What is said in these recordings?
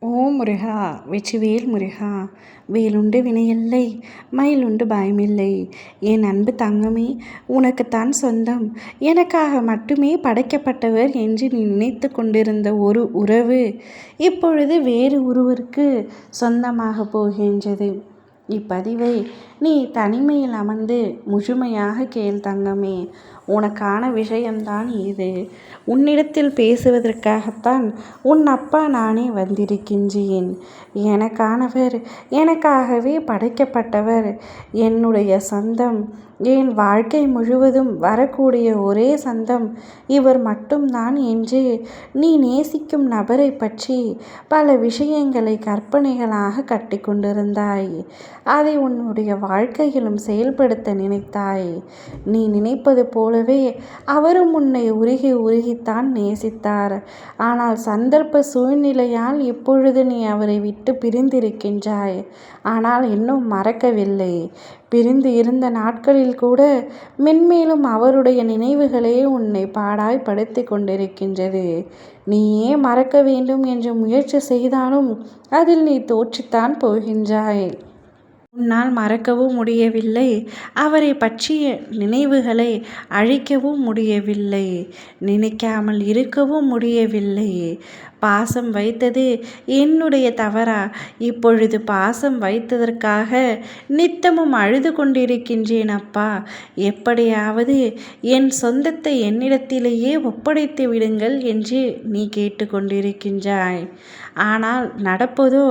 ஓம் முருகா! வெற்றிவேல் முருகா! வேலுண்டு வினையில்லை, மயிலுண்டு பயமில்லை. என் அன்பு தங்கமே, உனக்குத்தான் சொந்தம். எனக்காக மட்டுமே படைக்கப்பட்டவர் என்று நீ நினைத்து கொண்டிருந்த ஒரு உறவு இப்பொழுது வேறு ஒருவருக்கு சொந்தமாக போகின்றது. இப்பதிவை நீ தனிமையில் அமர்ந்து முழுமையாக கேள் தங்கமே. உனக்கான விஷயம்தான் இது. உன்னிடத்தில் பேசுவதற்காகத்தான் உன் அப்பா நானே வந்திருக்கின்றேன். எனக்கானவர், எனக்காகவே படைக்கப்பட்டவர், என்னுடைய சொந்தம், என் வாழ்க்கை முழுவதும் வரக்கூடிய ஒரே சொந்தம் இவர் மட்டும்தான் என்று நீ நேசிக்கும் நபரை பற்றி பல விஷயங்களை கற்பனைகளாக கட்டி கொண்டிருந்தாய். அதை உன்னுடைய வாழ்க்கையிலும் செயல்படுத்த நினைத்தாய். நீ நினைப்பது போலவே அவரும் உன்னை உருகி உருகித்தான் நேசித்தார். ஆனால் சந்தர்ப்ப சூழ்நிலையால் இப்பொழுது நீ அவரை விட்டு பிரிந்திருக்கின்றாய். ஆனால் இன்னும் மறக்கவில்லை. பிரிந்து இருந்த நாட்களில் கூட மென்மேலும் அவருடைய நினைவுகளே உன்னை பாடாய்படுத்தி கொண்டிருக்கின்றது. நீயே மறக்க வேண்டும் என்று முயற்சி செய்தாலும் அதில் நீ தோற்றுத்தான் போகின்றாய். உன்னால் மறக்கவும் முடியவில்லை, அவரை பற்றிய நினைவுகளை அழிக்கவும் முடியவில்லை, நினைக்காமல் இருக்கவும் முடியவில்லை. பாசம் வைத்தது என்னுடைய தவறா? இப்பொழுது பாசம் வைத்ததற்காக நித்தமும் அழுது கொண்டிருக்கின்றேன் அப்பா. எப்படியாவது என் சொந்தத்தை என்னிடத்திலேயே ஒப்படைத்து விடுங்கள் என்று நீ கேட்டுக்கொண்டிருக்கின்றாய். ஆனால் நடப்பதோ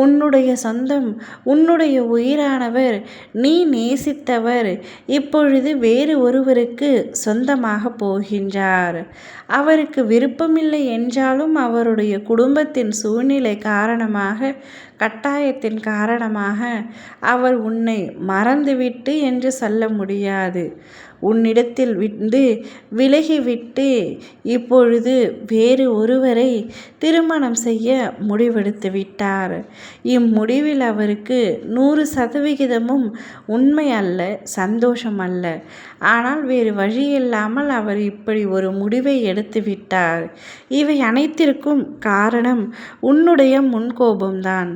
உன்னுடைய சொந்தம், உன்னுடைய உயிரானவர், நீ நேசித்தவர் இப்பொழுது வேறு ஒருவருக்கு சொந்தமாக போகின்றார். அவருக்கு விருப்பமில்லை என்றாலும் அவருடைய குடும்பத்தின் சூழ்நிலை காரணமாக, கட்டாயத்தின் காரணமாக அவர் உன்னை மறந்துவிட்டு என்று சொல்ல முடியாது. உன்னிடத்தில் விலகிவிட்டு இப்பொழுது வேறு ஒருவரை திருமணம் செய்ய முடிவெடுத்து விட்டார். இம்முடிவில் அவருக்கு 100% உண்மை அல்ல, சந்தோஷம் அல்ல. ஆனால் வேறு வழியில்லாமல் அவர் இப்படி ஒரு முடிவை எடுத்து விட்டார். இவை அனைத்திற்கும் காரணம் உன்னுடைய முன்கோபம்தான்.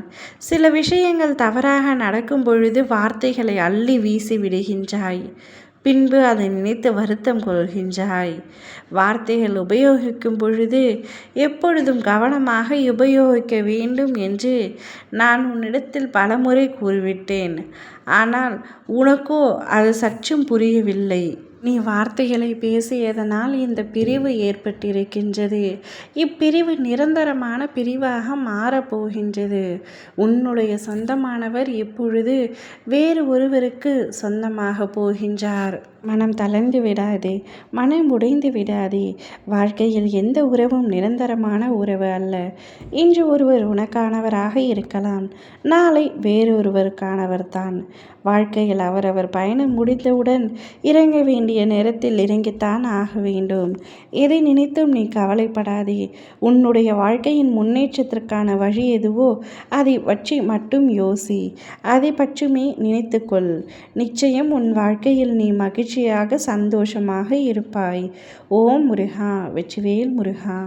சில விஷயங்கள் தவறாக நடக்கும் பொழுது வார்த்தைகளை அள்ளி வீசி விடுகின்றாய். பின்பு அதை நினைத்து வருத்தம் கொள்கின்றாய். வார்த்தைகள் உபயோகிக்கும் பொழுது எப்பொழுதும் கவனமாக உபயோகிக்க வேண்டும் என்று நான் உன்னிடத்தில் பலமுறை கூறிவிட்டேன். ஆனால் உனக்கோ அது சற்றும் புரியவில்லை. நீ வார்த்தைகளை பேசியதனால் இந்த பிரிவு ஏற்பட்டிருக்கின்றது. இப்பிரிவு நிரந்தரமான பிரிவாக மாறப்போகின்றது. உன்னுடைய சொந்தமானவர் இப்பொழுது வேறு ஒருவருக்கு சொந்தமாக போகின்றார். மனம் தளர்ந்து விடாதே, மனம் உடைந்து விடாதே. வாழ்க்கையில் எந்த உறவும் நிரந்தரமான உறவு அல்ல. இன்று ஒருவர் உனக்கானவராக இருக்கலாம், நாளை வேறொருவருக்கானவர் தான். வாழ்க்கையில் அவரவர் பயணம் முடிந்தவுடன் இறங்க வேண்டிய நேரத்தில் இறங்கித்தான் ஆக வேண்டும். எதை நினைத்தும் நீ கவலைப்படாதே. உன்னுடைய வாழ்க்கையின் முன்னேற்றத்திற்கான வழி எதுவோ அதை பற்றி மட்டும் யோசி. அதை பற்றுமே நினைத்துக்கொள். நிச்சயம் உன் வாழ்க்கையில் நீ மகிழ்ச்சியாக சந்தோஷமாக இருப்பாய். ஓம் முருகா! வெற்றிவேல் முருகா!